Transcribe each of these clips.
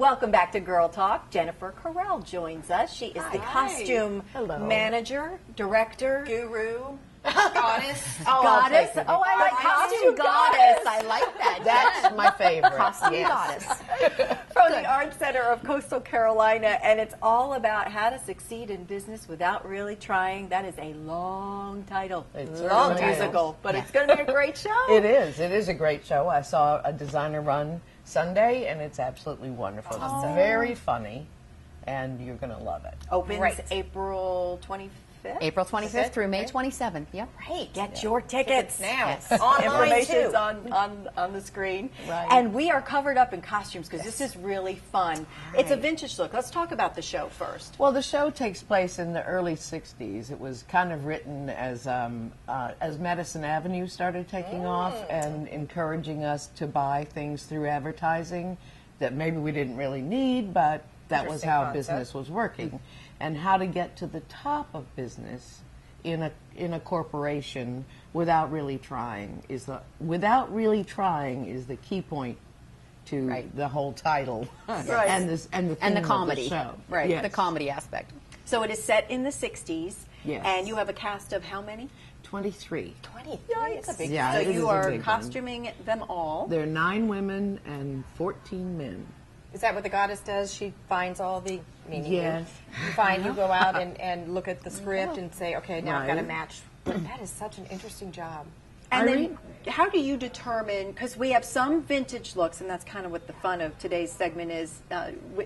Welcome back to Girl Talk. Jennifer Correll joins us. She is the costume manager, director, guru, goddess. Goddess. Oh, I like costume goddess. I like that. That's my favorite. Costume goddess. From the Art Center of Coastal Carolina, and it's all about how to succeed in business without really trying. That is a long title. It's long really musical, but it's going to be a great show. It is. It is a great show. I saw a designer run Sunday, and it's absolutely wonderful. It's very funny, and you're going to love it. Opens April 25th? April 25th through May 27th. Yep. Great. Get your tickets now. Yes. Online Information's too. on the screen. Right. And we are covered up in costumes because this is really fun. It's a vintage look. Let's talk about the show first. Well, the show takes place in the early '60s. It was kind of written as Madison Avenue started taking off and encouraging us to buy things through advertising that maybe we didn't really need, but that was how business was working. And how to get to the top of business in a corporation without really trying is the key point to the whole title and the theme The comedy. of the show. Right. Yes. The comedy aspect. So it is set in the 60s. Yes. And you have a cast of how many? 23. 23. It's a big Yeah, So it is you a are big one. costuming them all. There are 9 women and 14 men. Is that what the goddess does? She finds all the meaning. Yes. You go out and look at the script and say, okay, now I've got to Right. match. That is such an interesting job. And Irene? then, how do you determine? Because we have some vintage looks, and that's kind of what the fun of today's segment is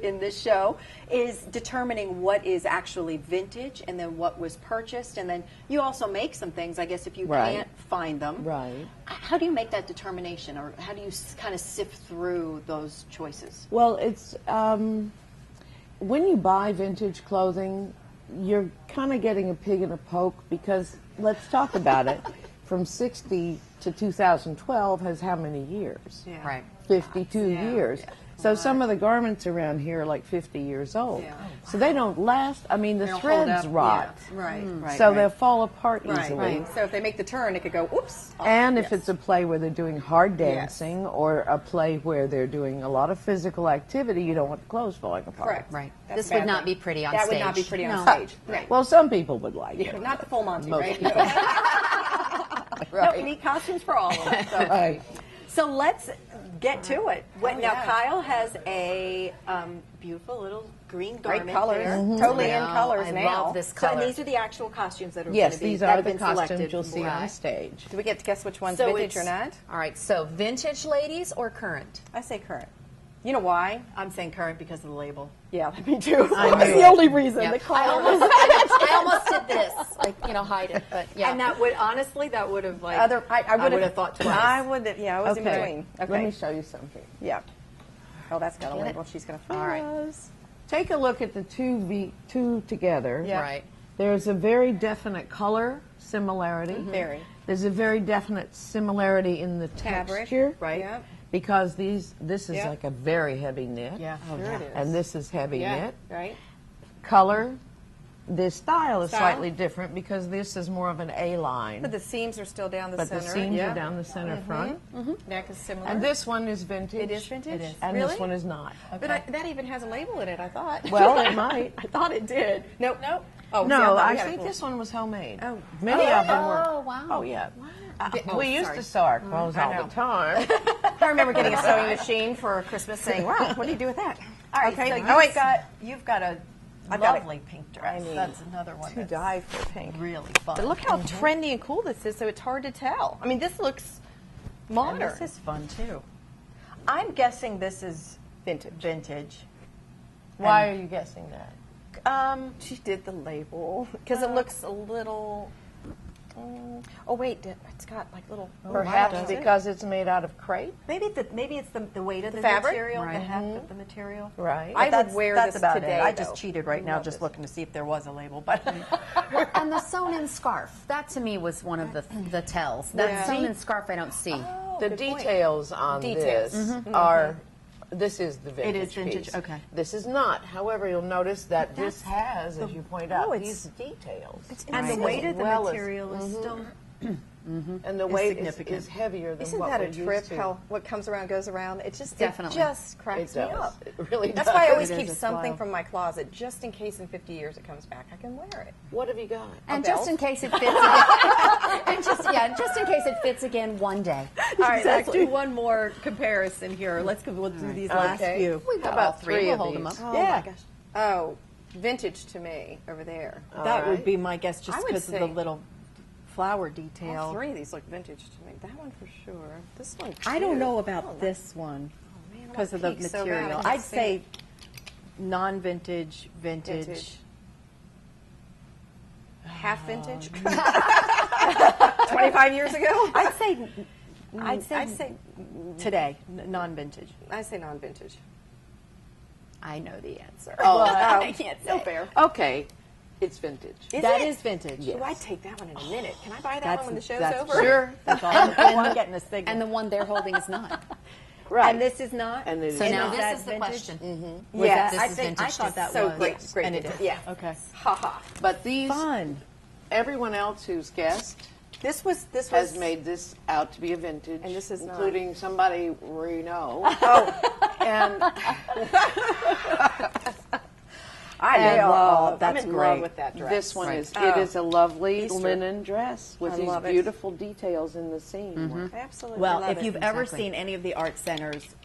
in this show, is determining what is actually vintage, and then what was purchased, and then you also make some things. I guess if you Right. can't find them, Right. How do you make that determination, or how do you kind of sift through those choices? Well, it's when you buy vintage clothing, you're kind of getting a pig in a poke because let's talk about it. From 60 to 2012 has how many years? Yeah. Right. 52 years. So some of the garments around here are like 50 years old. Yeah. So they don't last. I mean, the They'll hold threads up. rot. Yeah. Right. So they'll fall apart Right. easily. Right. So if they make the turn, it could go, oops. And if it's a play where they're doing hard dancing or a play where they're doing a lot of physical activity, you don't want the clothes falling apart. Correct. Right. That's This a would bad not thing. be pretty on That stage. would not be pretty on No. stage. Right. Well, some people would like it. Not the full Monty, Most right? people. No, we need costumes for all of them. So. Right. So let's get to it. Now, yeah. Kyle has a beautiful little green garment Great colors. there. Totally in Wow, colors I now. love this So, color. and these are the actual costumes that are Yes, going to be these that are have the been selected costumes you'll from see on Borat. the stage. Do we get to guess which one's So vintage or it's- not? All right, so vintage ladies or current? I say current. You know why? I'm saying current because of the label. Yeah, me too. I That's knew the it. only reason. Yeah. The color. I almost did this, like, hide it, but yeah. And that would, honestly, that would have, like, I would have thought twice. I would have, yeah, I was in Okay. between. Okay. Let me show you something. Yeah. Oh, that's got a Get it? label. She's going to find. All right. Take a look at the two together. Yeah. Right. There's a very definite color similarity. Very. There's a very definite similarity in the Fabric. texture. Right. Yep. Because this is Yeah. like a very heavy knit. Yeah. Sure it is. And this is heavy Yeah. knit. Right. Color. The style is Style. slightly different because this is more of an A line. But the seams are still down the But center. the seams yeah. are down the center front. Neck is similar. And this one is vintage. It is vintage? It is. And Really? this one is not. But that even has a label in it, I thought. Well, it might. I thought it did. Nope. Nope. Oh, see, No, thought I we had think a- this one was homemade. Oh. Many of them were. Oh, wow. Oh, yeah. Oh, We used sorry. to sew our clothes I all know. the time. I remember getting a sewing machine for Christmas saying, wow, what do you do with that? All right, Okay. so Oh, wait. you've got a I've got lovely pink dress. I mean, That's another one to that's die for pink. really fun. But look how trendy and cool this is, so it's hard to tell. I mean, this looks modern. And this is fun, too. I'm guessing this is vintage. Why are you guessing that? She did the label because it looks a little. Oh wait, it's got like little. Perhaps because it's made out of crepe. Maybe it's the weight of the fabric? material, Right. the heft of the material. Right. I would That's- wear that's this about today, it. I though. just cheated right now, Love just this. looking to see if there was a label. But And the sewn-in scarf, that to me was one of the tells. That Yeah. sewn-in scarf I don't see. The details on Details. this are. This is the vintage. is vintage, piece. okay. This is not. However, you'll notice that this has, as you point out, Oh, these details. and the Right. weight of the As well as- material is still and the weight significant. is heavier than Isn't what that we're a trip? used to. How what comes around goes around. It just Definitely. It just cracks It me does. up. It really That's does. why I always It is, keep it's something wild. from my closet, just in case in 50 years it comes back, I can wear it. What have you got? And belt? just in case it fits again, just in case it fits again one day. All right, Let's do one more comparison here. We'll do these last Okay. few. We've got How all about three. three We'll of hold them these? up. Oh Yeah. my gosh. Oh, vintage to me over there. That All would right. be my guess, just I would because of the say- little flower All detail. three of these look vintage to me. That one for sure. This one. I don't too. know about Oh, this one man, I because want of the pink so bad. I material. can't I'd see say it. non-vintage, vintage. Vintage. Half vintage. 25 years ago. I'd say I'd say today, non-vintage. I say non-vintage. I know the answer. Oh, I can't say. No fair. okay, it's vintage. That is vintage. Oh, I'd take that one in a minute. Can I buy that That's- one when the show's that's over? Sure. That's all I'm getting a signal. And the one they're holding is not. Right. And this is not. And it So is now not. this that is the vintage? question. Was Yes, that- this I is think I vintage thought too. that So was great, great and it vintage. did. Yeah. Okay. Ha ha. But these, Fun. everyone else who's guessed This was has made this out to be a vintage, And this is not. including somebody we know. Oh, And I love- I'm that's in great. love with that dress. this one Right. is, Oh. it is a lovely Easter. linen dress with I these love it. beautiful details in the seam. Absolutely. Well, love if it. you've ever Exactly. seen any of the art centers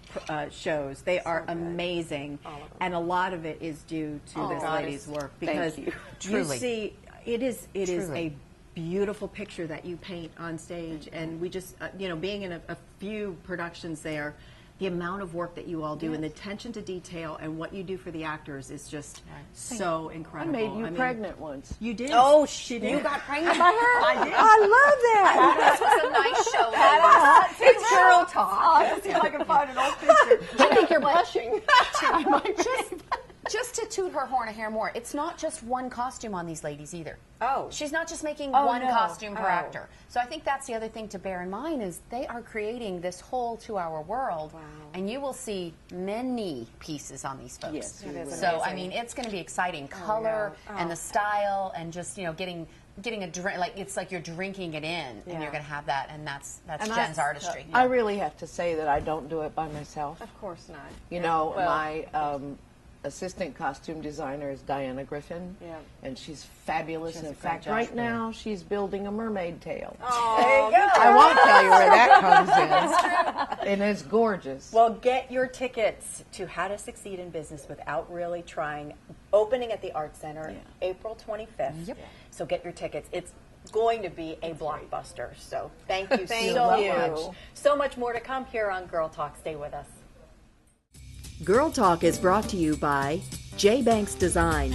shows, they are amazing, All of them. and a lot of it is due to this God, lady's it's- work because you. Truly. see it is Truly. a beautiful picture that you paint on stage, and we just being in a few productions there. The amount of work that you all do and the attention to detail and what you do for the actors is just so I incredible. made you mean, pregnant once. You did. Oh, she did. you got pregnant by her? I did. I love that. This was a nice show. It's girl talk. Let's see if I can find an old picture. I think you're blushing. I might be. Just to toot her horn a hair more, it's not just one costume on these ladies either. Oh. She's not just making Oh, one no. costume per Oh. actor. So I think that's the other thing to bear in mind is they are creating this whole 2-hour world, and you will see many pieces on these folks. Yes, you That is So I amazing. mean, it's going to be exciting. Color yeah. and the style, and just getting a drink. Like it's like you're drinking it in, and Yeah. you're going to have that, and that's And Jen's artistry. I really have to say that I don't do it by myself. Of course not. You know, my assistant costume designer is Diana Griffin, Yeah. and she's fabulous. And in a great fact, job. right now she's building a mermaid tail. Oh, I won't tell you where that comes in, and it's gorgeous. Well, get your tickets to How to Succeed in Business Without Really Trying, opening at the Art Center April 25th. Yep. So get your tickets. It's going to be a blockbuster. So thank you Thank so you. much. So much more to come here on Girl Talk. Stay with us. Girl Talk is brought to you by J. Banks Design,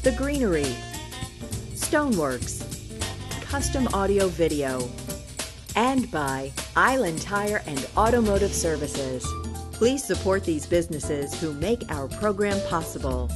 The Greenery, Stoneworks, Custom Audio Video, and by Island Tire and Automotive Services. Please support these businesses who make our program possible.